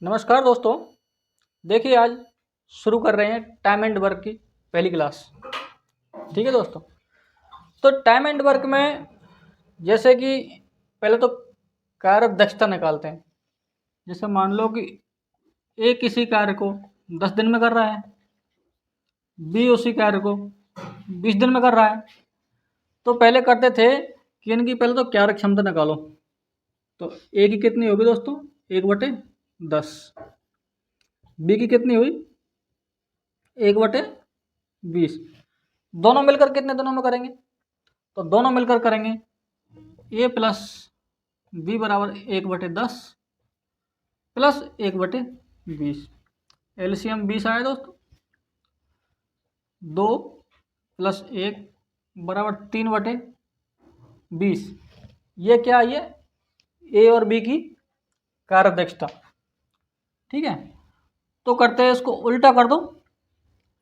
नमस्कार दोस्तों। देखिए आज शुरू कर रहे हैं टाइम एंड वर्क की पहली क्लास। ठीक है दोस्तों, तो टाइम एंड वर्क में जैसे कि पहले तो कार्य दक्षता निकालते हैं। जैसे मान लो कि ए किसी कार्य को 10 दिन में कर रहा है, बी उसी कार्य को 20 दिन में कर रहा है। तो पहले करते थे कि इनकी पहले तो कार्य क्षमता निकालो। तो ए की कितनी होगी दोस्तों? 1/10। बी की कितनी हुई? 1/20। दोनों मिलकर कितने दिनों में करेंगे? तो दोनों मिलकर करेंगे ए प्लस बी बराबर 1/10 प्लस 1/20। एलसीएम 20 आया दोस्तों। 2 प्लस 1 बराबर 3/20। ये क्या है? ये ए और बी की कार्यदक्षता। ठीक है, तो करते हैं इसको उल्टा कर दो।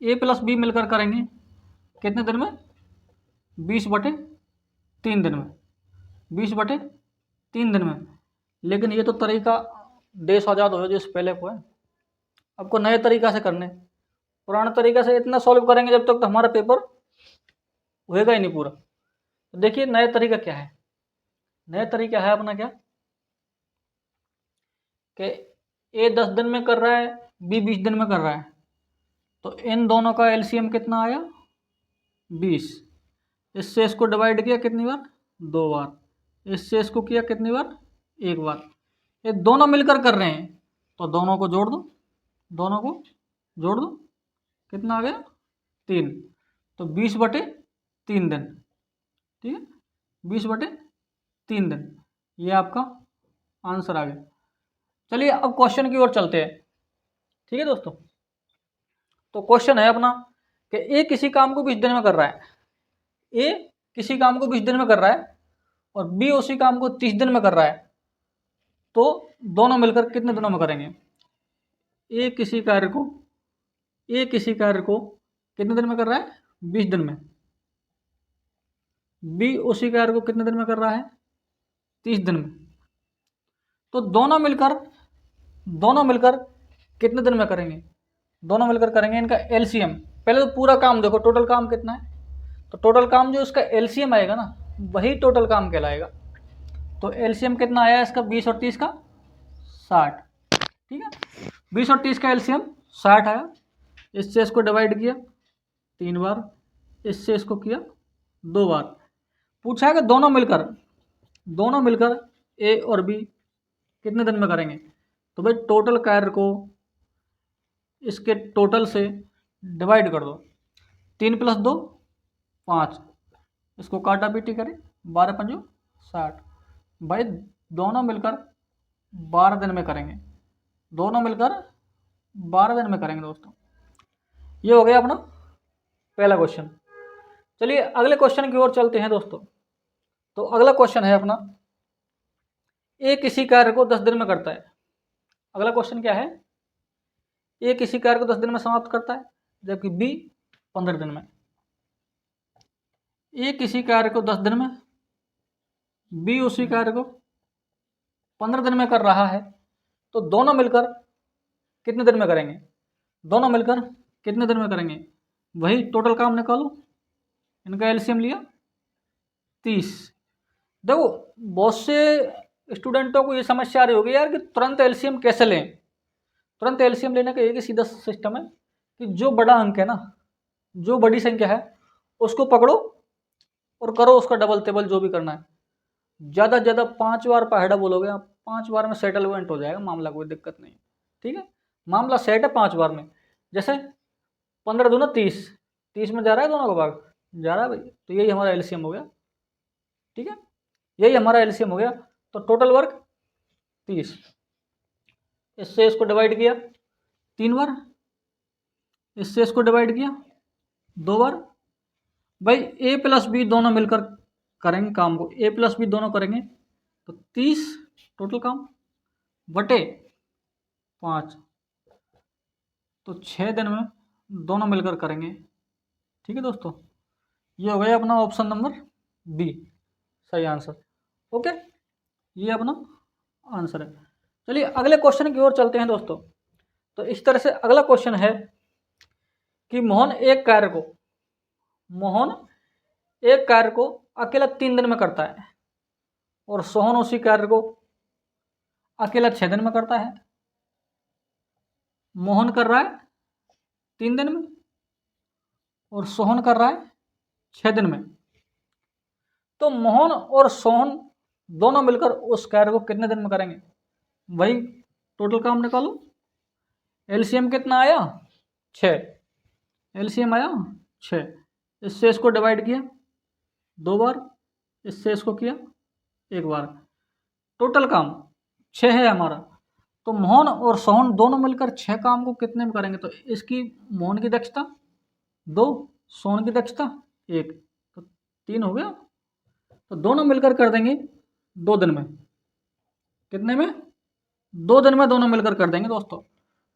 ए प्लस बी मिलकर करेंगे कितने दिन में? 20/3 दिन में। 20/3 दिन में। लेकिन ये तो तरीका देश आज़ाद हो जो इससे पहले को है। आपको नए तरीका से करने, पुराने तरीके से इतना सॉल्व करेंगे जब तक तो हमारा पेपर होएगा ही नहीं पूरा। तो देखिए नया तरीका क्या है। नया तरीका है अपना क्या कि ए 10 दिन में कर रहा है, बी 20 दिन में कर रहा है। तो इन दोनों का एलसीएम कितना आया? 20। इससे इसको डिवाइड किया कितनी बार? 2 बार। इससे इसको किया कितनी बार? 1 बार। ये दोनों मिलकर कर रहे हैं तो दोनों को जोड़ दो। दोनों को जोड़ दो, कितना आ गया? 3। तो 20/3 दिन। ठीक है, 20/3 दिन। ये आपका आंसर आ गया। चलिए अब क्वेश्चन की ओर चलते हैं। ठीक है दोस्तों, तो क्वेश्चन है अपना कि ए किसी काम को 20 दिन में कर रहा है। ए किसी काम को 20 दिन में कर रहा है और बी उसी काम को 30 दिन में कर रहा है। तो दोनों मिलकर कितने दिनों में करेंगे? ए किसी कार्य को कितने दिन में कर रहा है? 20 दिन में। बी उसी कार्य को कितने दिन में कर रहा है? 30 दिन में। तो दोनों मिलकर कितने दिन में करेंगे? दोनों मिलकर करेंगे इनका एलसीएम। पहले तो पूरा काम देखो, टोटल काम कितना है। तो टोटल काम जो इसका एलसीएम आएगा ना, वही टोटल काम कहलाएगा। तो एलसीएम कितना आया इसका? 20 और 30 का 60। ठीक है, 20 और 30 का एलसीएम 60 आया। इससे इसको डिवाइड किया 3 बार, इससे इसको किया 2 बार। पूछा है कि दोनों मिलकर ए और बी कितने दिन में करेंगे। तो भाई टोटल कार्य को इसके टोटल से डिवाइड कर दो। 3 + 2 5। इसको काटा पीटी करें, 12 पंजो 60। भाई दोनों मिलकर 12 दिन में करेंगे। दोनों मिलकर 12 दिन में करेंगे दोस्तों। ये हो गया अपना पहला क्वेश्चन। चलिए अगले क्वेश्चन की ओर चलते हैं दोस्तों। तो अगला क्वेश्चन है अपना, ए किसी कार्य को 10 दिन में करता है। अगला क्वेश्चन क्या है? ए किसी कार्य को 10 दिन में समाप्त करता है, जबकि बी 15 दिन में। ए किसी कार्य को 10 दिन में, बी उसी कार्य को 15 दिन में कर रहा है। तो दोनों मिलकर कितने दिन में करेंगे? दोनों मिलकर कितने दिन में करेंगे? वही टोटल काम निकालो। इनका एलसीएम लिया 30। देखो बहुत से स्टूडेंटों को ये समस्या आ रही होगी यार कि तुरंत एलसीएम कैसे लें। तुरंत एलसीएम लेने का एक ही सीधा सिस्टम है कि जो बड़ा अंक है ना, जो बड़ी संख्या है उसको पकड़ो और करो उसका डबल टेबल जो भी करना है। ज़्यादा से ज़्यादा 5 बार पहाड़ा बोलोगे आप, 5 बार में सेटलमेंट हो जाएगा मामला, कोई दिक्कत नहीं। ठीक है, मामला सेट है 5 बार में। जैसे 15 दूना 30, 30 में जा रहा है दोनों का भाग, जा रहा है भाई। तो यही हमारा एलसीएम हो गया। ठीक है, यही हमारा एलसीएम हो गया। तो टोटल वर्क 30। इससे इसको डिवाइड किया 3 बार, इससे इसको डिवाइड किया 2 बार। भाई ए प्लस बी दोनों मिलकर करेंगे काम को, ए प्लस बी दोनों करेंगे तो 30 टोटल काम बटे 5। तो 6 दिन में दोनों मिलकर करेंगे। ठीक है दोस्तों, ये हो गया अपना ऑप्शन नंबर बी सही आंसर। ओके, ये अपना आंसर है। चलिए अगले क्वेश्चन की ओर चलते हैं दोस्तों। तो इस तरह से अगला क्वेश्चन है कि मोहन एक कार्य को अकेला 3 दिन में करता है और सोहन उसी कार्य को अकेला 6 दिन में करता है। मोहन कर रहा है 3 दिन में और सोहन कर रहा है 6 दिन में। तो मोहन और सोहन दोनों मिलकर उस कार्य को कितने दिन में करेंगे? वही टोटल काम निकालो। एलसीएम कितना आया? 6। एलसीएम आया 6। इससे इसको डिवाइड किया 2 बार, इससे इसको किया 1 बार। टोटल काम 6 है हमारा। तो मोहन और सोहन दोनों मिलकर 6 काम को कितने में करेंगे? तो इसकी मोहन की दक्षता 2, सोहन की दक्षता 1, तो 3 हो गया। तो दोनों मिलकर कर देंगे 2 दिन में। कितने में? 2 दिन में दोनों मिलकर कर देंगे दोस्तों।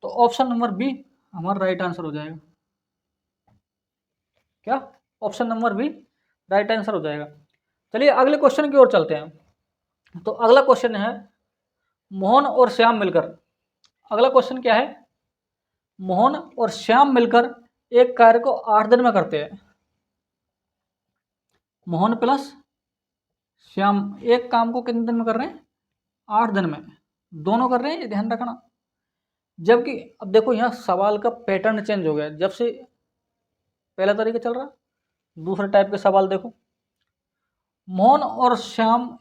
तो ऑप्शन नंबर बी हमारा राइट आंसर हो जाएगा। क्या? Option number B right answer हो जाएगा। चलिए अगले क्वेश्चन की ओर चलते हैं। तो अगला क्वेश्चन है मोहन और श्याम मिलकर। अगला क्वेश्चन क्या है? मोहन और श्याम मिलकर एक कार्य को 8 दिन में करते हैं। मोहन प्लस श्याम एक काम को कितने दिन में कर रहे हैं? 8 दिन में। दोनों कर रहे हैं, ये ध्यान रखना। जबकि अब देखो यहाँ सवाल का पैटर्न चेंज हो गया। जब से पहला तरीका चल रहा, दूसरे टाइप के सवाल देखो। मोहन और श्याम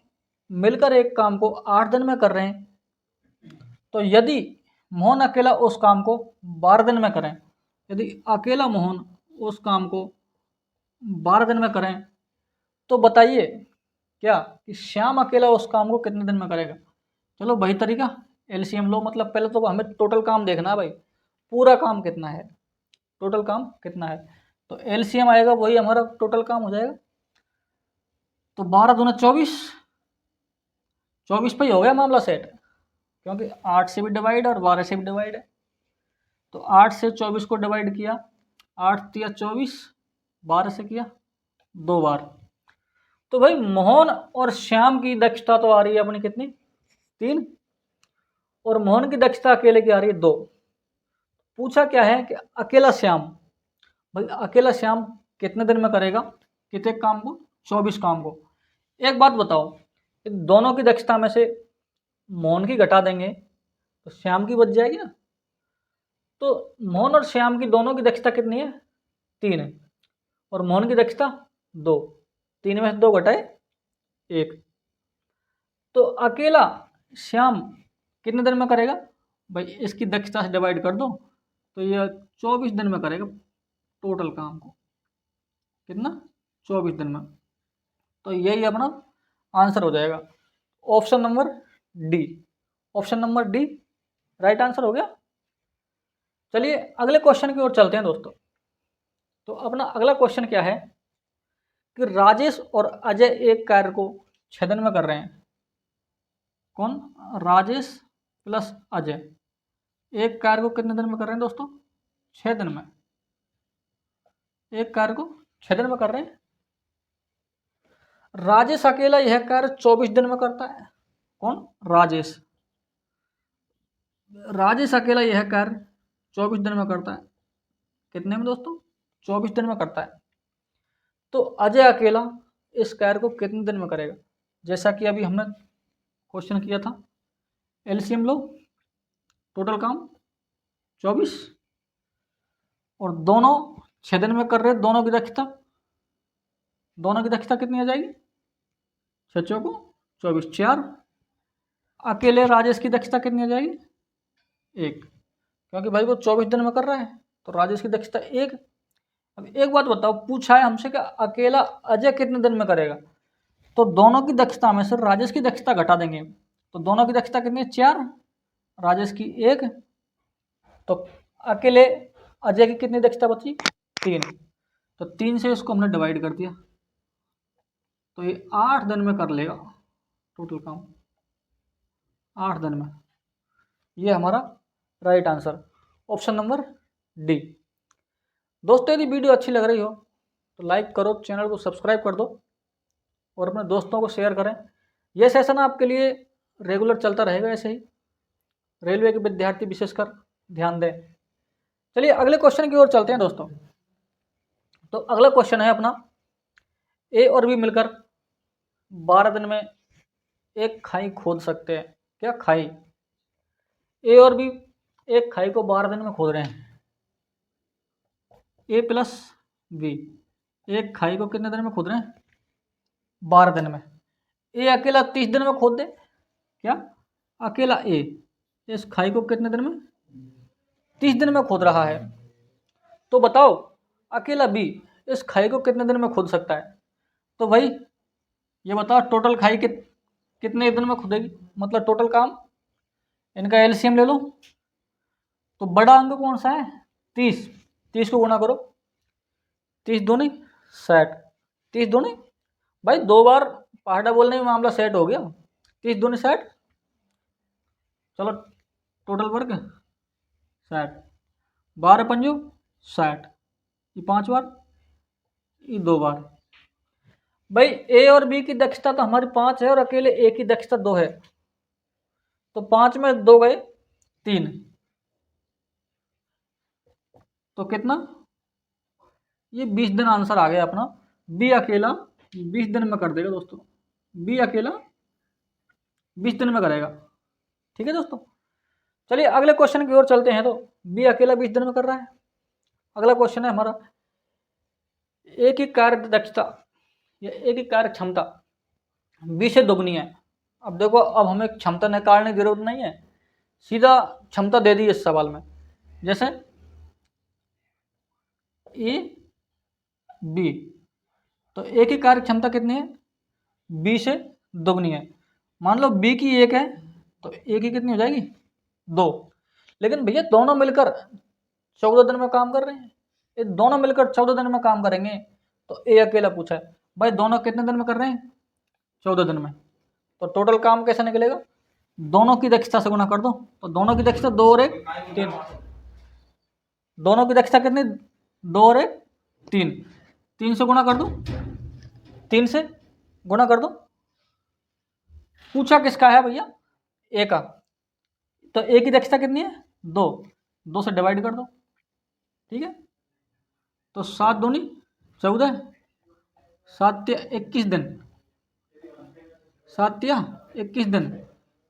मिलकर एक काम को 8 दिन में कर रहे हैं। तो यदि मोहन अकेला उस काम को 12 दिन में करें, यदि अकेला मोहन उस काम को 12 दिन में करें, तो बताइए क्या कि श्याम अकेला उस काम को कितने दिन में करेगा? चलो वही तरीका, एलसीएम लो। मतलब पहले तो हमें टोटल काम देखना है भाई, पूरा काम कितना है, टोटल काम कितना है। तो एलसीएम आएगा, वही हमारा टोटल काम हो जाएगा। तो 12 दूना 24, 24 पे ही हो गया मामला सेट, क्योंकि 8 से भी डिवाइड और 12 से भी डिवाइड है। तो 8 से 24 को डिवाइड किया, 8 तिया 24, 12 से किया 2 बार। तो भाई मोहन और श्याम की दक्षता तो आ रही है अपनी कितनी? 3, और मोहन की दक्षता अकेले की आ रही है 2। पूछा क्या है कि अकेला श्याम, भाई अकेला श्याम कितने दिन में करेगा कितने काम को? 24 काम को। एक बात बताओ, दोनों की दक्षता में से मोहन की घटा देंगे तो श्याम की बच जाएगी ना। तो मोहन और श्याम की दोनों की दक्षता कितनी है? 3 है, और मोहन की दक्षता 2। 3 में से 2 घटाए 1। तो अकेला श्याम कितने दिन में करेगा? भाई इसकी दक्षता से डिवाइड कर दो, तो ये 24 दिन में करेगा टोटल काम को। कितना? 24 दिन में। तो यही अपना आंसर हो जाएगा, option number D. Option number D right answer हो गया। चलिए अगले क्वेश्चन की ओर चलते हैं दोस्तों। तो अपना अगला क्वेश्चन क्या है कि राजेश और अजय एक कार्य को 6 दिन में कर रहे हैं। कौन? राजेश प्लस अजय एक कार्य को कितने दिन में कर रहे हैं दोस्तों? 6 दिन में। एक कार्य को 6 दिन में कर रहे हैं। राजेश अकेला यह कार्य 24 दिन में करता है। कौन? राजेश। राजेश अकेला यह कार्य 24 दिन में करता है। कितने में दोस्तों? 24 दिन में करता है। तो अजय अकेला इस कार्य को कितने दिन में करेगा? जैसा कि अभी हमने क्वेश्चन किया था, एलसीएम लो, टोटल काम 24 और दोनों 6 दिन में कर रहे हैं। दोनों की दक्षता कितनी आ जाएगी? 6 चौको 24, 4। अकेले राजेश की दक्षता कितनी आ जाएगी? 1, क्योंकि भाई वो 24 दिन में कर रहा है, तो राजेश की दक्षता 1। अब एक बात बताओ, पूछा है हमसे कि अकेला अजय कितने दिन में करेगा, तो दोनों की दक्षता में से राजेश की दक्षता घटा देंगे। तो दोनों की दक्षता कितनी है? 4, राजेश की 1। तो अकेले अजय की कितनी दक्षता बची? 3। तो 3 से इसको हमने डिवाइड कर दिया, तो ये 8 दिन में कर लेगा टोटल काम, 8 दिन में। ये हमारा right answer, option number D. दोस्तों यदि वीडियो अच्छी लग रही हो तो लाइक करो, चैनल को सब्सक्राइब कर दो और अपने दोस्तों को शेयर करें। यह सेशन आपके लिए रेगुलर चलता रहेगा ऐसे ही। रेलवे के विद्यार्थी विशेषकर ध्यान दें। चलिए अगले क्वेश्चन की ओर चलते हैं दोस्तों। तो अगला क्वेश्चन है अपना, ए और बी मिलकर 12 दिन में एक खाई खोद सकते हैं। क्या खाई? ए और बी एक खाई को 12 दिन में खोद रहे हैं। ए प्लस बी एक खाई को कितने दिन में खोद रहे हैं? 12 दिन में। ए अकेला 30 दिन में खोद दे। क्या? अकेला ए इस खाई को कितने दिन में? 30 दिन में खोद रहा है। तो बताओ अकेला बी इस खाई को कितने दिन में खोद सकता है? तो भाई ये बताओ टोटल खाई कितने दिन में खोदेगी, मतलब टोटल काम। इनका एलसीएम ले लो। तो बड़ा अंक कौन सा है? 30। 30 को गुणा करो, 30 दूनी 60, 30 दूनी भाई 2 बार पहाड़ा बोलने में मामला सेट हो गया। 30 दूनी 60, चलो टोटल वर्क 60, 12 पंजो 60, ये 5 बार, ये 2 बार। भाई ए और बी की दक्षता तो हमारी 5 है और अकेले ए की दक्षता 2 है। तो 5 में 2 गए 3, तो कितना? ये 20 दिन आंसर आ गया अपना। बी अकेला 20 दिन में कर देगा दोस्तों। बी अकेला 20 दिन में करेगा। ठीक है दोस्तों। चलिए अगले क्वेश्चन की ओर चलते हैं। तो बी अकेला 20 दिन में कर रहा है। अगला क्वेश्चन है हमारा, एक ही कार्य दक्षता या एक ही कार्य क्षमता बी से दोगुनी है। अब देखो, अब हमें क्षमता निकालने की जरूरत नहीं है, सीधा क्षमता दे दी इस सवाल में। जैसे ए बी, तो ए की कार्य क्षमता कितनी है? बी से दोगुनी है। मान लो बी की 1 है तो ए की कितनी हो जाएगी? 2। लेकिन भैया दोनों मिलकर 14 दिन में काम कर रहे हैं। ये दोनों मिलकर 14 दिन में काम करेंगे। तो ए अकेला पूछा है भाई दोनों कितने दिन में कर रहे हैं? 14 दिन में। तो टोटल काम कैसे निकलेगा? दोनों की दक्षता से गुणा कर दो। तो दोनों की दक्षता 2 और 1 3। दोनों की दक्षता कितनी? 2 और 1 3। 3 से गुणा कर दो, 3 से गुणा कर दो। पूछा किसका है भैया? ए का। तो ए की दक्षता कितनी है? 2। 2 से डिवाइड कर दो। ठीक है। तो 7 दूनी 14, 7 या 21 दिन, 7 या 21 दिन।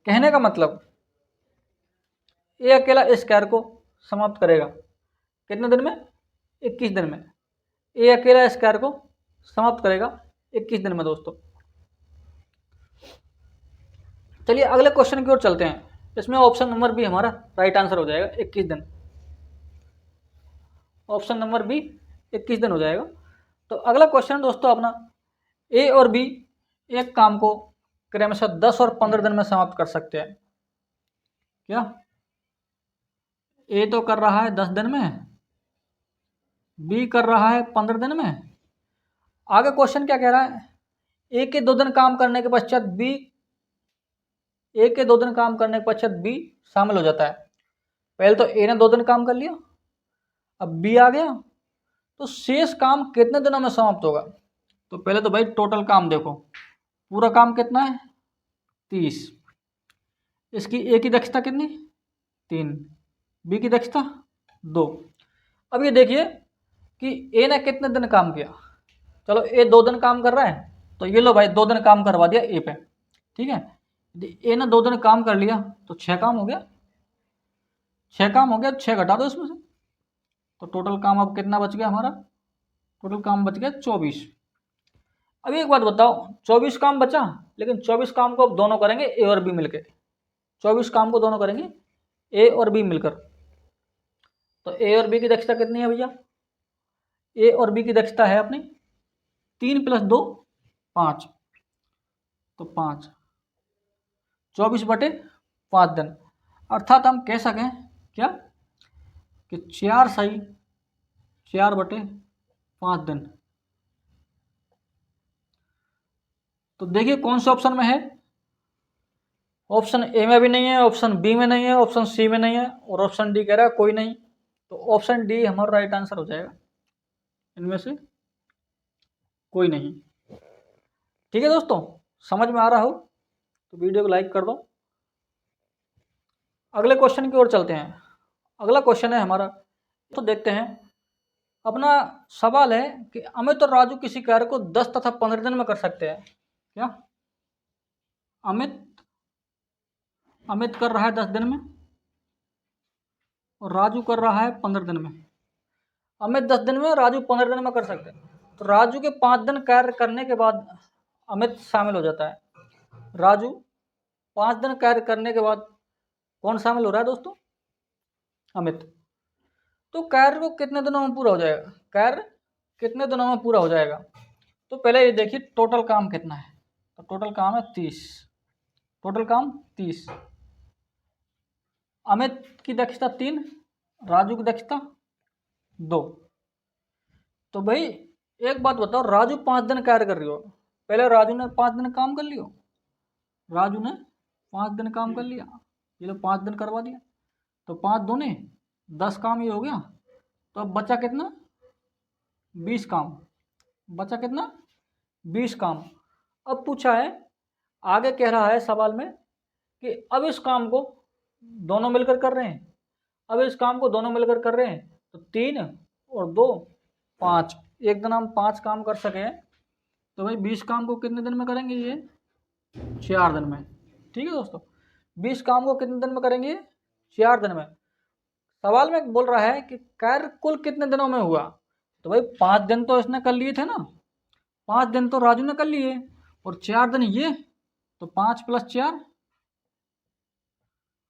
कहने का मतलब ए अकेला इस कार्य को समाप्त करेगा कितने दिन में? 21 दिन में। ए अकेला इस कार्य को समाप्त करेगा 21 दिन में दोस्तों। चलिए अगले क्वेश्चन की ओर चलते हैं। इसमें ऑप्शन नंबर बी हमारा राइट आंसर हो जाएगा, 21 दिन। ऑप्शन नंबर बी 21 दिन हो जाएगा। तो अगला क्वेश्चन दोस्तों अपना, ए और बी एक काम को क्रमशः 10 और 15 दिन में समाप्त कर सकते हैं। क्या? ए तो कर रहा है 10 दिन में, बी कर रहा है 15 दिन में। आगे क्वेश्चन क्या कह रहा है? ए के 2 दिन काम करने के पश्चात बी, ए के 2 दिन काम करने के पश्चात बी शामिल हो जाता है। पहले तो ए ने 2 दिन काम कर लिया, अब बी आ गया, तो शेष काम कितने दिनों में समाप्त होगा? तो पहले तो भाई टोटल काम देखो, पूरा काम कितना है? 30। इसकी ए की दक्षता कितनी? 3। बी की दक्षता 2। अब ये देखिए कि ए ने कितने दिन काम किया। चलो ए 2 दिन काम कर रहा है, तो ये लो भाई 2 दिन काम करवा दिया ए पे। ठीक है। यदि ए ने 2 दिन काम कर लिया तो 6 काम हो गया। 6 काम हो गया, 6 घटा दो इसमें से। तो टोटल काम अब कितना बच गया हमारा? टोटल काम बच गया 24। अब एक बात बताओ, 24 काम बचा, लेकिन 24 काम को अब दोनों करेंगे ए और बी मिलकर। 24 काम को दोनों करेंगे ए और बी मिलकर। तो ए और बी की दक्षता कितनी है भैया? ए और बी की दक्षता है अपनी 3 + 2 5। तो 5, 24/5 दिन। अर्थात हम कह सकें क्या कि 4 सही 4/5 दिन। तो देखिए कौन से ऑप्शन में है? ऑप्शन ए में भी नहीं है, ऑप्शन बी में नहीं है, ऑप्शन सी में नहीं है, और ऑप्शन डी कह रहा है कोई नहीं। तो ऑप्शन डी हमारा राइट आंसर हो जाएगा, इनमें से कोई नहीं। ठीक है दोस्तों, समझ में आ रहा हो तो वीडियो को लाइक कर दो। अगले क्वेश्चन की ओर चलते हैं। अगला क्वेश्चन है हमारा, तो देखते हैं। अपना सवाल है कि अमित और राजू किसी कार्य को 10 तथा 15 दिन में कर सकते हैं। क्या अमित अमित कर रहा है 10 दिन में और राजू कर रहा है 15 दिन में। अमित 10 दिन में, राजू 15 दिन में कर सकते हैं। तो राजू के 5 दिन कार्य करने के बाद अमित शामिल हो जाता है। राजू 5 दिन कार्य करने के बाद कौन शामिल हो रहा है दोस्तों? अमित। तो कार्य को कितने दिनों में पूरा हो जाएगा? कार्य कितने दिनों में पूरा हो जाएगा? तो पहले ये देखिए टोटल काम कितना है। तो टोटल काम है 30। टोटल काम 30। अमित की दक्षता 3, राजू की दक्षता 2। तो भाई एक बात बताओ, राजू 5 दिन कार्य कर रही हो, पहले राजू ने 5 दिन काम कर लियो। राजू ने 5 दिन काम कर लिया, ये लो 5 दिन करवा दिया। तो 5 दूने 10 काम ये हो गया। तो अब बचा कितना? 20 काम। बचा कितना? 20 काम। अब पूछा है, आगे कह रहा है सवाल में कि अब इस काम को दोनों मिलकर कर रहे हैं। अब इस काम को दोनों मिलकर कर रहे हैं तो 3 और 2 5, एक दिन हम 5 काम कर सके। तो भाई 20 काम को कितने दिन में करेंगे? ये 4 दिन में। ठीक है दोस्तों, 20 काम को कितने दिन में करेंगे? 4 दिन में। सवाल में बोल रहा है कि कार्य कुल कितने दिनों में हुआ। तो भाई 5 दिन तो इसने कर लिए थे ना, 5 दिन तो राजू ने कर लिए और 4 दिन ये। तो 5 + 4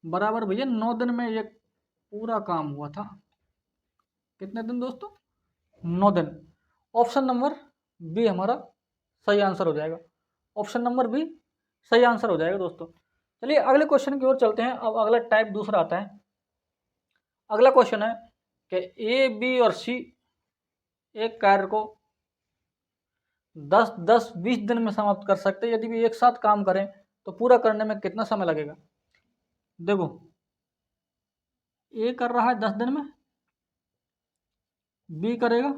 बराबर भैया 9 दिन में ये पूरा काम हुआ था। कितने दिन दोस्तों? 9 दिन। ऑप्शन नंबर बी हमारा सही आंसर हो जाएगा। ऑप्शन नंबर बी सही आंसर हो जाएगा दोस्तों। चलिए अगले क्वेश्चन की ओर चलते हैं। अब अगला टाइप दूसरा आता है। अगला क्वेश्चन है कि ए, बी और सी एक कार्य को 10, 10, 20 दिन में समाप्त कर सकते हैं। यदि भी एक साथ काम करें तो पूरा करने में कितना समय लगेगा? देखो, ए कर रहा है 10 दिन में, बी करेगा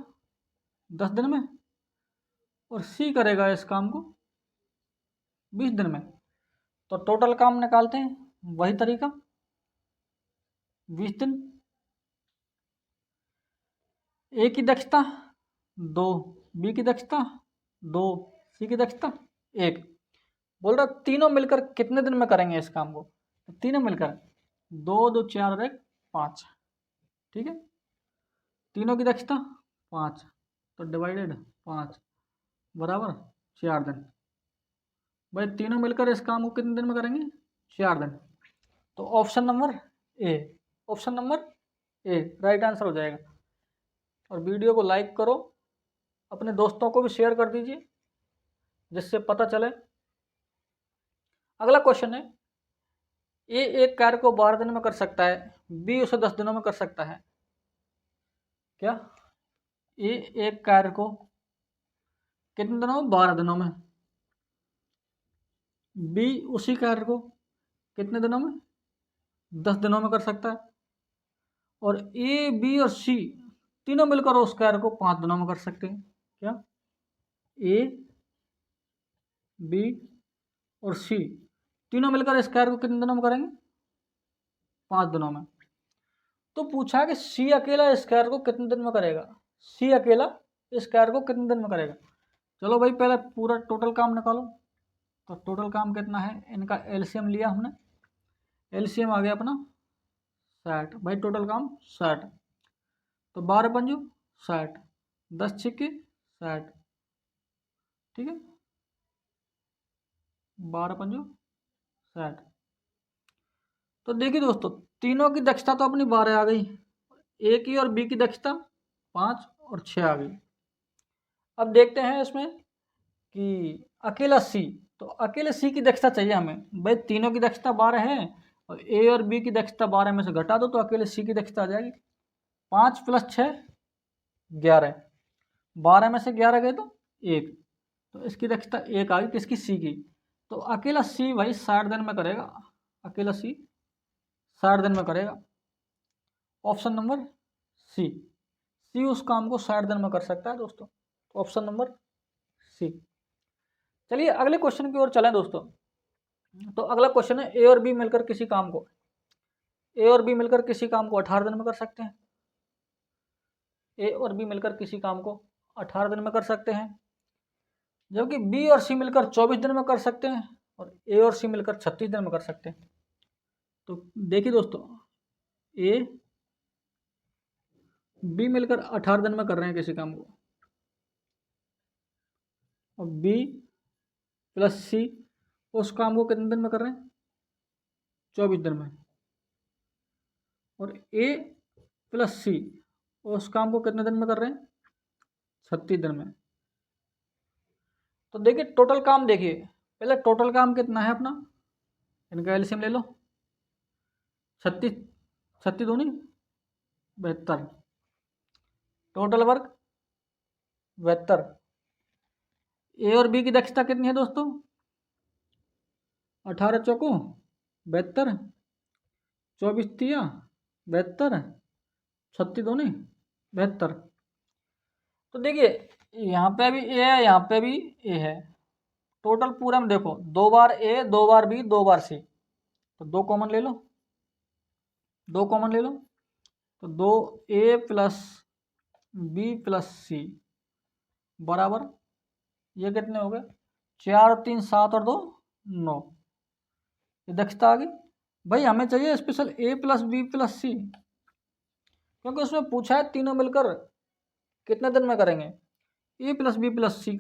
10 दिन में और सी करेगा इस काम को 20 दिन में। तो टोटल काम निकालते हैं, वही तरीका 20 दिन। ए की दक्षता 2, बी की दक्षता 2, सी की दक्षता 1। बोल रहा तीनों मिलकर कितने दिन में करेंगे इस काम को? तो तीनों मिलकर 2, 2, 4 और 1 5। ठीक है, तीनों की दक्षता 5, तो डिवाइडेड 5 बराबर 4 दिन। भाई तीनों मिलकर इस काम को कितने दिन में करेंगे? 4 दिन। तो option number A, option number A right answer हो जाएगा। और वीडियो को लाइक करो, अपने दोस्तों को भी शेयर कर दीजिए जिससे पता चले। अगला क्वेश्चन है, ए एक कार्य को 12 दिन में कर सकता है, बी उसे 10 दिनों में कर सकता है। क्या ए एक कार्य को कितने दिनों में? 12 दिनों में। बी उसी कार्य को कितने दिनों में? 10 दिनों में कर सकता है। और ए, बी और सी तीनों मिलकर उस कार्य को 5 दिनों में कर सकते हैं। क्या ए, बी और सी तीनों मिलकर इस कार्य को कितने दिनों में करेंगे? 5 दिनों में। तो पूछा कि सी अकेला इस कार्य को कितने दिन में करेगा? सी अकेला इस कार्य को कितने दिन में करेगा? चलो भाई पहले पूरा टोटल काम निकालो। तो टोटल काम कितना है? इनका एलसीएम लिया हमने, एलसीएम आ गया अपना 60। भाई टोटल काम 60। तो 12 पंजू 60, 10 छिक्के 60। ठीक है, 12 पंजू 60। तो देखिए दोस्तों, तीनों की दक्षता तो अपनी 12 आ गई, ए की और बी की दक्षता 5 और 6 आ गई। अब देखते हैं इसमें कि अकेला सी, तो अकेले सी की दक्षता चाहिए हमें। भाई तीनों की दक्षता 12 है और ए और बी की दक्षता 12 में से घटा दो तो अकेले सी की दक्षता आ जाएगी 5 + 6 11। 12 में से 11 गए तो 1, तो इसकी दक्षता 1 आ गई किसकी? सी की। तो अकेला सी भाई 60 दिन में करेगा, अकेला सी 60 दिन में करेगा। ऑप्शन नंबर सी, सी उस काम को 60 दिन में कर सकता है दोस्तों। Option number C. चलिए अगले क्वेश्चन की ओर चलें दोस्तों। तो अगला क्वेश्चन है, ए और बी मिलकर किसी काम को ए और बी मिलकर किसी काम को 18 दिन में कर सकते हैं। ए और बी मिलकर किसी काम को 18 दिन में कर सकते हैं, जबकि बी और सी मिलकर 24 दिन में कर सकते हैं और ए और सी मिलकर 36 दिन में कर सकते हैं। तो देखिए दोस्तों, ए बी मिलकर 18 दिन में कर रहे हैं किसी काम को, और बी प्लस सी उस काम को कितने दिन में कर रहे हैं? 24 दिन में। और ए प्लस सी उस काम को कितने दिन में कर रहे हैं? 36 दिन में। तो देखिए टोटल काम, देखिए पहले टोटल काम कितना है अपना, इनका एलसीएम ले लो। 36 36 दूनी 72, टोटल वर्क 72। ए और बी की दक्षता कितनी है दोस्तों? 18 चौको 72, 24 तिया 72, 36 दूनी 72। तो देखिए यहाँ पे भी ए है, यहाँ पे भी ए है। टोटल पूरा में देखो 2 बार ए, 2 बार बी, 2 बार सी, तो 2 कॉमन ले लो, 2 कॉमन ले लो। तो 2 ए प्लस बी प्लस सी बराबर, ये कितने हो गए? 4 और 3 7 और 2 9। ये दक्षता आ गई। भाई हमें चाहिए स्पेशल ए प्लस बी प्लस सी, क्योंकि उसमें पूछा है तीनों मिलकर कितने दिन में करेंगे, ए प्लस बी प्लस सी।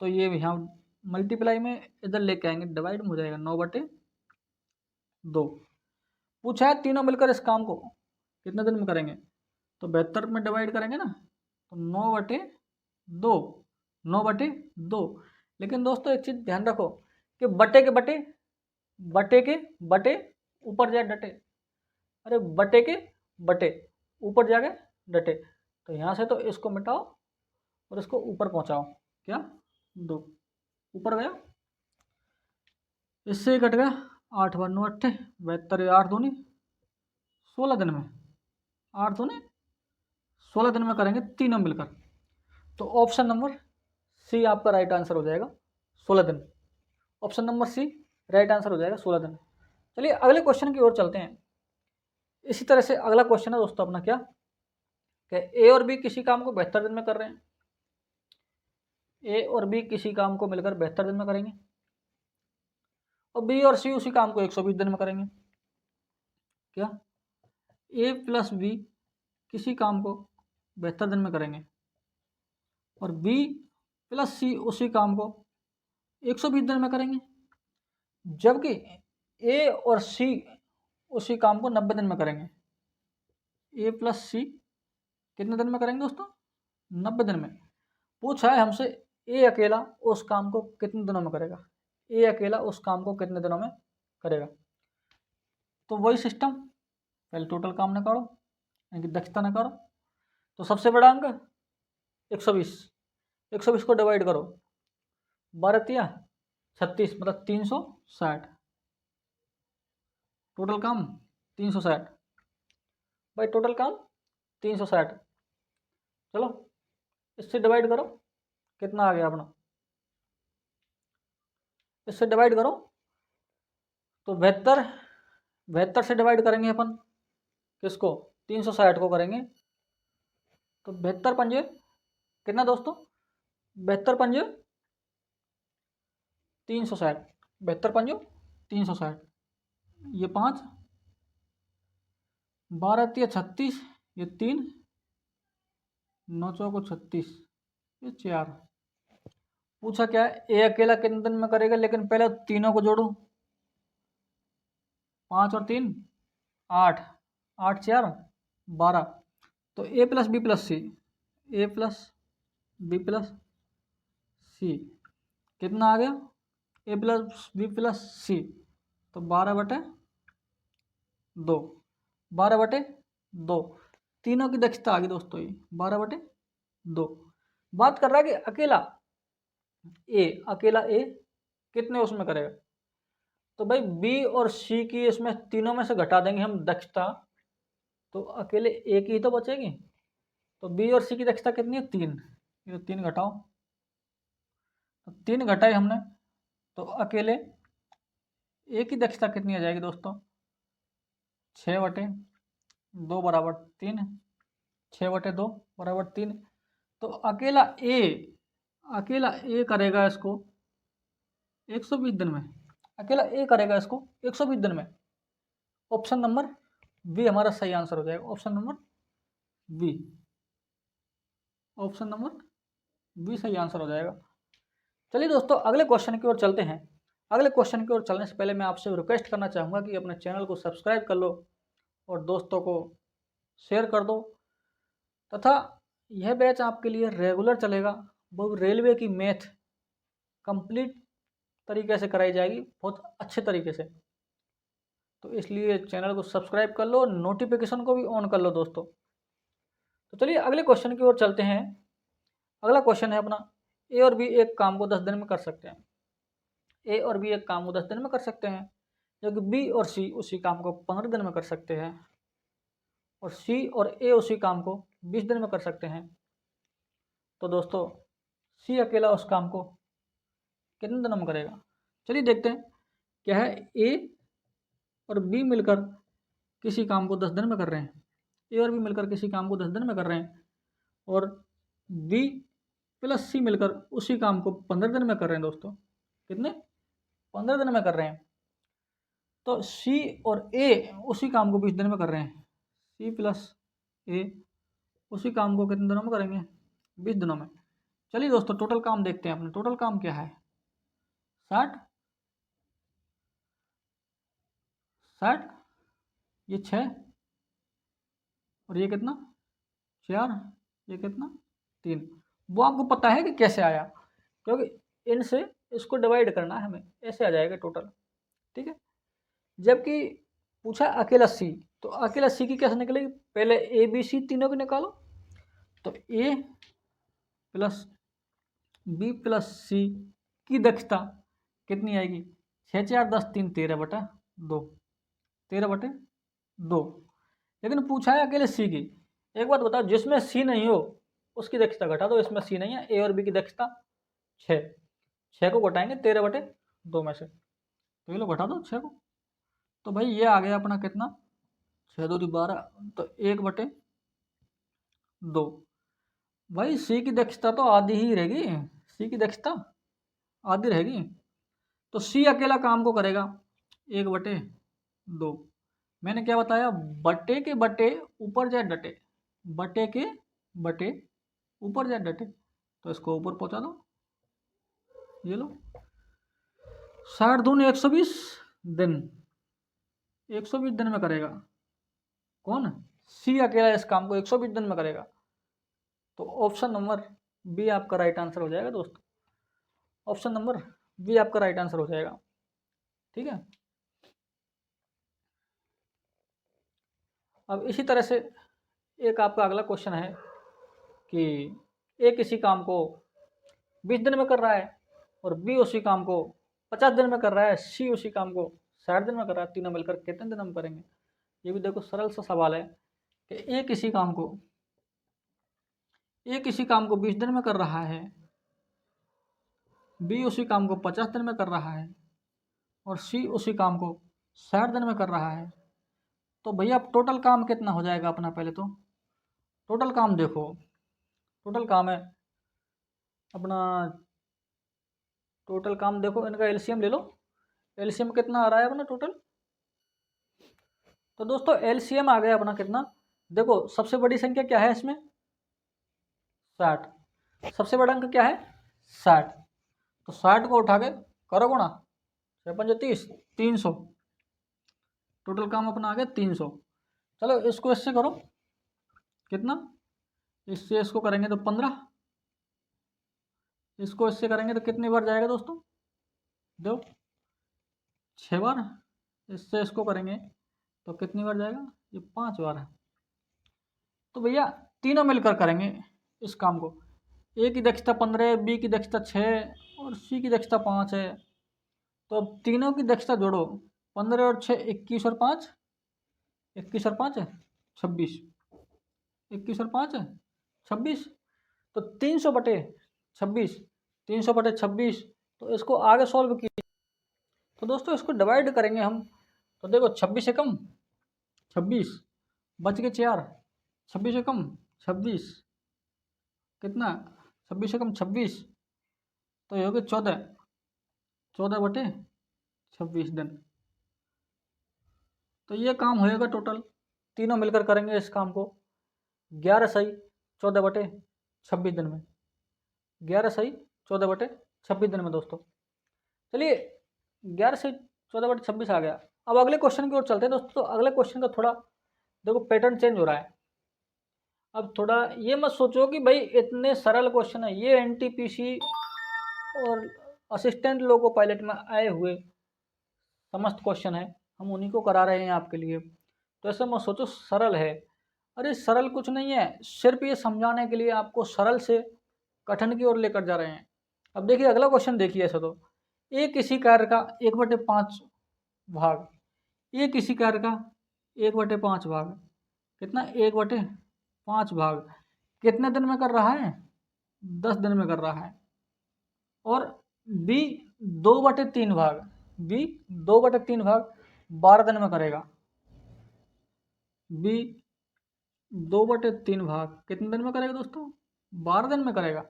तो ये यहाँ मल्टीप्लाई में इधर लेके आएंगे, डिवाइड में हो जाएगा 9/2। पूछा है तीनों मिलकर इस काम को कितने दिन में करेंगे, तो 72 में डिवाइड करेंगे ना, तो 9/2, 9/2। लेकिन दोस्तों एक चीज़ ध्यान रखो कि बटे के बटे, बटे के बटे ऊपर जाए डटे, अरे बटे के बटे ऊपर जाके डटे। तो यहाँ से तो इसको मिटाओ और इसको ऊपर पहुँचाओ, क्या 2 ऊपर गया, इससे कट गया 8 बार 9 अट्ठे 72, 8 दूनी 16 दिन में, 8 दूनी 16 दिन में करेंगे तीनों मिलकर। तो ऑप्शन नंबर सी आपका राइट आंसर हो जाएगा, 16 दिन। Option number C right answer हो जाएगा, 16 दिन। चलिए अगले क्वेश्चन की ओर चलते हैं। इसी तरह से अगला क्वेश्चन है दोस्तों अपना क्या, कि ए और बी किसी काम को 72 दिन में कर रहे हैं। ए और बी किसी काम को मिलकर 72 दिन में करेंगे, और बी और सी उसी काम को 120 दिन में करेंगे। क्या ए प्लस बी किसी काम को 72 दिन में करेंगे, और बी प्लस सी उसी काम को 120 दिन में करेंगे, जबकि ए और सी उसी काम को 90 दिन में करेंगे। ए प्लस सी कितने दिन में करेंगे दोस्तों? 90 दिन में। पूछा है हमसे ए अकेला उस काम को कितने दिनों में करेगा, ए अकेला उस काम को कितने दिनों में करेगा। तो वही सिस्टम, पहले टोटल काम निकालो, यानी कि दक्षता निकालो। तो सबसे बड़ा अंक 120, 120 को डिवाइड करो 12 तिया 36, मतलब 360। टोटल काम 360, भाई टोटल काम 360। चलो इससे डिवाइड करो, कितना आ गया अपना, इससे डिवाइड करो तो 72 से डिवाइड करेंगे अपन किसको, 360 को करेंगे। तो 72 पंजे कितना दोस्तों, 72 पंजे 360, 72 पंजो 360, ये 5, 12 तिया 36, ये 3, 9 चौको 36, ये 4। पूछा क्या है, ए अकेला कितने दिन में करेगा, लेकिन पहले तीनों को जोड़ो, 5 और 3 8, 8 4 12। तो ए प्लस बी प्लस सी, ए प्लस बी प्लस सी कितना आ गया, ए प्लस बी प्लस सी, तो 12/2, 12/2। तीनों की दक्षता आ गई दोस्तों, ये 12/2। बात कर रहा है कि अकेला ए कितने उसमें करेगा। तो भाई बी और सी की इसमें तीनों में से घटा देंगे हम दक्षता, तो अकेले ए की ही तो बचेगी। तो बी और सी की दक्षता कितनी है, 3, ये 3 घटाओ, तो 3 घटाए हमने, तो अकेले ए की दक्षता कितनी आ जाएगी दोस्तों, 6/2 बराबर 3, 6/2 बराबर 3। तो अकेला ए करेगा इसको 120 दिन में, अकेला ए करेगा इसको 120 दिन में। ऑप्शन नंबर बी हमारा सही आंसर हो जाएगा, option number B, option number B सही आंसर हो जाएगा। चलिए दोस्तों अगले क्वेश्चन की ओर चलते हैं। अगले क्वेश्चन की ओर चलने से पहले मैं आपसे रिक्वेस्ट करना चाहूँगा कि अपने चैनल को सब्सक्राइब कर लो और दोस्तों को शेयर कर दो, तथा यह बैच आपके लिए रेगुलर चलेगा। वो रेलवे की मैथ कंप्लीट तरीके से कराई जाएगी, बहुत अच्छे तरीके से। तो इसलिए चैनल को सब्सक्राइब कर लो और नोटिफिकेशन को भी ऑन कर लो दोस्तों। तो चलिए अगले क्वेश्चन की ओर चलते हैं। अगला क्वेश्चन है अपना, ए और बी एक काम को 10 दिन में कर सकते हैं। ए और बी एक काम को 10 दिन में कर सकते हैं, जबकि बी और सी उसी काम को 15 दिन में कर सकते हैं, और सी और ए उसी काम को 20 दिन में कर सकते हैं। तो दोस्तों सी अकेला उस काम को कितने दिनों में करेगा? चलिए देखते हैं। क्या है, ए और बी मिलकर किसी काम को 10 दिन में कर रहे हैं। ए और बी मिलकर किसी काम को 10 दिन में कर रहे हैं, और बी प्लस सी मिलकर उसी काम को 15 दिन में कर रहे हैं दोस्तों। कितने? 15 दिन में कर रहे हैं। तो सी और ए उसी काम को 20 दिन में कर रहे हैं। सी प्लस ए उसी काम को कितने दिनों में करेंगे? 20 दिनों में। चलिए दोस्तों टोटल काम देखते हैं अपने। टोटल काम क्या है? 60, ये 6, और ये कितना? 4, ये कितना? 3। वो आपको पता है कि कैसे आया, क्योंकि इनसे इसको डिवाइड करना है हमें, ऐसे आ जाएगा टोटल। ठीक है। जबकि पूछा अकेला सी, तो अकेला सी की कैसे निकलेगी? पहले ए बी सी तीनों की निकालो। तो ए प्लस बी प्लस सी की दक्षता कितनी आएगी? 6 4 10 3 13/2, 13/2। लेकिन पूछा है अकेले सी की। एक बात बताओ, जिसमें सी नहीं हो उसकी दक्षता घटा दो। इसमें सी नहीं है, ए और बी की दक्षता 6 को घटाएंगे 13/2 में से, तो ये लो घटा दो 6 को। तो भाई ये आ गया अपना कितना? 6 2 12, तो 1/2। भाई सी की दक्षता तो आधी ही रहेगी, सी की दक्षता आधी रहेगी। तो सी अकेला काम को करेगा 1/2। मैंने क्या बताया? बटे के बटे ऊपर जाए डटे, बटे के बटे ऊपर जाए डटे। तो इसको ऊपर पहुंचा दो, ये लो 60 दूनी 120 दिन, 120 दिन में करेगा। कौन? सी अकेला इस काम को 120 दिन में करेगा। तो ऑप्शन नंबर बी आपका राइट आंसर हो जाएगा दोस्तों। ऑप्शन नंबर बी आपका राइट आंसर हो जाएगा। ठीक है। अब इसी तरह से एक आपका अगला क्वेश्चन है कि ए किसी काम को 20 दिन में कर रहा है, और बी उसी काम को 50 दिन में कर रहा है, सी उसी काम को 60 दिन में कर रहा है। तीनों मिलकर कितने दिन में करेंगे? ये भी देखो सरल सा सवाल है कि ए किसी काम को 20 दिन में कर रहा है, बी उसी काम को 50 दिन में कर रहा है, और सी उसी काम को 60 दिन में कर रहा है। तो भैया टोटल काम कितना हो जाएगा अपना? पहले तो टोटल काम देखो। टोटल काम है अपना, टोटल काम देखो, इनका एलसीएम ले लो। एलसीएम कितना आ रहा है अपना टोटल? तो दोस्तों एलसीएम आ गया अपना कितना? देखो सबसे बड़ी संख्या क्या है इसमें? 60। सबसे बड़ा अंक क्या है? 60। तो 60 को उठा के करो गुणा 6 5 30, 300। टोटल काम अपना आ गया 300। चलो इसको इससे करो, कितना? इससे इसको करेंगे तो 15, इसको इससे करेंगे तो कितनी बार जाएगा दोस्तों? दो 6 बार। इससे इसको करेंगे तो कितनी बार जाएगा? ये 5 बार है। तो भैया तीनों मिलकर करेंगे इस काम को। ए की दक्षता 15 है, बी की दक्षता 6 और सी की दक्षता 5 है। तो अब तीनों की दक्षता जोड़ो, 15 और 6 21 और 5, 21 और 5 है 26, 21 और 5 है 26। तो 300/26, 300/26। तो इसको आगे सॉल्व किया, तो दोस्तों इसको डिवाइड करेंगे हम। तो देखो 26 एकम 26, बच के 4, 26 से कम 26, कितना 26 से कम 26, तो ये हो गया 14, 14/26 दिन। तो ये काम होएगा टोटल, तीनों मिलकर करेंगे इस काम को 11 सही 14/26 दिन में, 11 सही 14/26 दिन में दोस्तों। चलिए 11 से 14/26 आ गया। अब अगले क्वेश्चन की ओर चलते हैं दोस्तों। तो अगले क्वेश्चन का थोड़ा देखो पैटर्न चेंज हो रहा है। अब थोड़ा ये मत सोचो कि भाई इतने सरल क्वेश्चन है, ये एनटीपीसी और असिस्टेंट लोको पायलट में आए हुए समस्त क्वेश्चन है, हम उन्हीं को करा रहे हैं आपके लिए। तो ऐसा मत सोचो सरल है, अरे सरल कुछ नहीं है, सिर्फ ये समझाने के लिए आपको सरल से कठिन की ओर लेकर जा रहे हैं। अब देखिए अगला क्वेश्चन देखिए। ऐसा तो एक इसी कार्य का 1/5 भाग, एक इसी कार्य का 1/5 भाग, कितना 1/5 भाग कितने दिन में कर रहा है, 10 दिन में कर रहा है। और बी 2/3 भाग, बी 2/3 भाग 12 दिन में करेगा, बी 2/3 भाग कितने दिन में करेगा दोस्तों, 12 दिन में करेगा।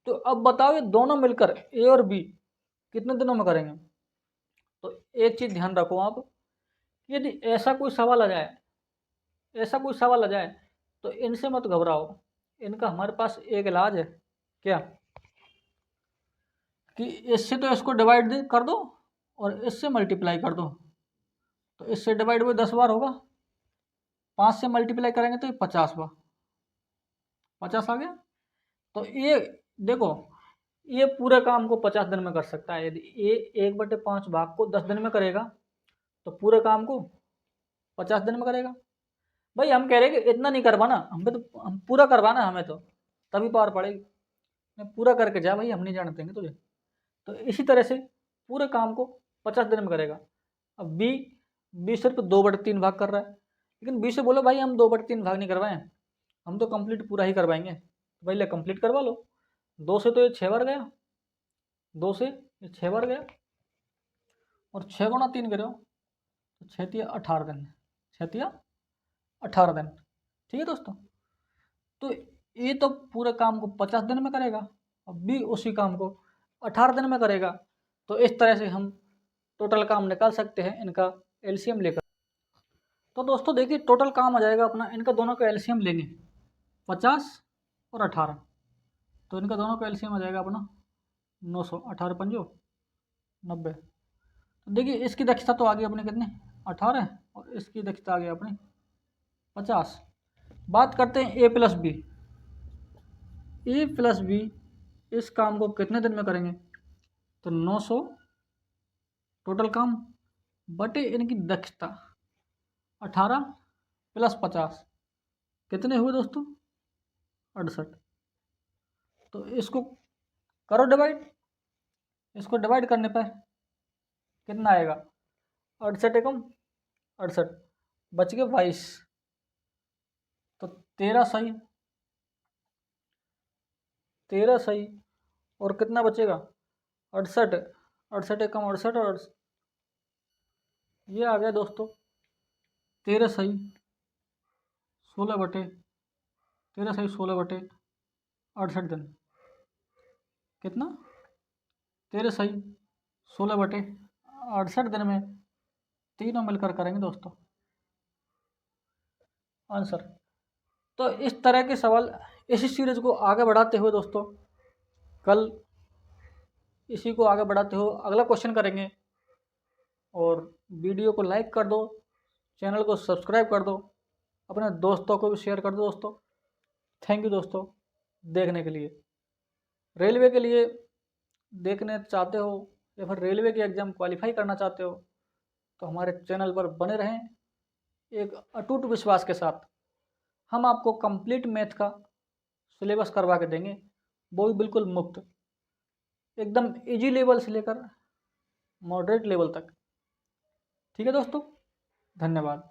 तो अब बताओ ये दोनों मिलकर ए और बी कितने दिनों में करेंगे। तो एक चीज ध्यान रखो आप, यदि ऐसा कोई सवाल आ जाए, ऐसा कोई सवाल आ जाए तो इनसे मत घबराओ, इनका हमारे पास एक इलाज है, क्या कि इससे तो इसको डिवाइड कर दो और इससे मल्टीप्लाई कर दो। तो इससे डिवाइड हुए 10 बार होगा, 5 से मल्टीप्लाई करेंगे तो ये 50 बार, 50 आ गया। तो ये देखो ये पूरे काम को 50 दिन में कर सकता है। यदि ये 1/5 भाग को 10 दिन में करेगा तो पूरे काम को 50 दिन में करेगा। भाई हम कह रहे हैं कि इतना नहीं करवाना, हम पूरा करवाना हमें, तो तभी पार पड़ेगी। मैं पूरा करके जा भाई, हम नहीं जाने देंगे तुझे। तो इसी तरह से पूरे काम को 50 दिन में करेगा। अब बी सिर्फ 2/3 भाग कर रहा है, लेकिन बी से बोलो भाई हम 2/3 भाग नहीं करवाएं, हम तो कंप्लीट पूरा ही करवाएंगे। तो भाई ले कंप्लीट करवा लो। 2 से तो ये 6 बार गया, 2 से ये 6 बार गया, और 6 गुणा 3 करो तो 6 × 18 दिन, 6 × 18 दिन। ठीक है दोस्तों, तो ये तो पूरे काम को 50 दिन में करेगा और बी उसी काम को 18 दिन में करेगा। तो इस तरह से हम टोटल काम निकाल सकते हैं इनका एलसीएम लेकर। तो दोस्तों देखिए टोटल काम आ जाएगा अपना, इनका दोनों का एलसीएम लेंगे 50 और 18, तो इनका दोनों का एलसीएम आ जाएगा अपना 900, 18 पंजो 90। तो देखिए इसकी दक्षता तो आ गई अपने कितने 18, और इसकी दक्षता आ गई अपनी 50। बात करते हैं ए प्लस बी, ए प्लस बी इस काम को कितने दिन में करेंगे, तो 900 टोटल काम बटे इनकी दक्षता 18 + 50 कितने हुए दोस्तों 68। तो इसको करो डिवाइड, इसको डिवाइड करने पर कितना आएगा 68 एकम 68, बच गए 22। तो 13 सही, 13 सही, और कितना बचेगा 68, 68 एकम 68, और ये आ गया दोस्तों 13 सही 16/68 दिन। कितना 13 सही 16/68 दिन में तीनों मिलकर करेंगे दोस्तों आंसर। तो इस तरह के सवाल इसी सीरीज को आगे बढ़ाते हुए दोस्तों कल इसी को आगे बढ़ाते हुए अगला क्वेश्चन करेंगे। और वीडियो को लाइक कर दो, चैनल को सब्सक्राइब कर दो, अपने दोस्तों को भी शेयर कर दो दोस्तों। थैंक यू दोस्तों देखने के लिए। रेलवे के लिए देखने चाहते हो या फिर रेलवे के एग्ज़ाम क्वालिफाई करना चाहते हो तो हमारे चैनल पर बने रहें एक अटूट विश्वास के साथ। हम आपको कंप्लीट मैथ का सिलेबस करवा के देंगे, वो भी बिल्कुल मुफ्त, एकदम इजी लेवल से लेकर मॉडरेट लेवल तक। ठीक है दोस्तों, धन्यवाद।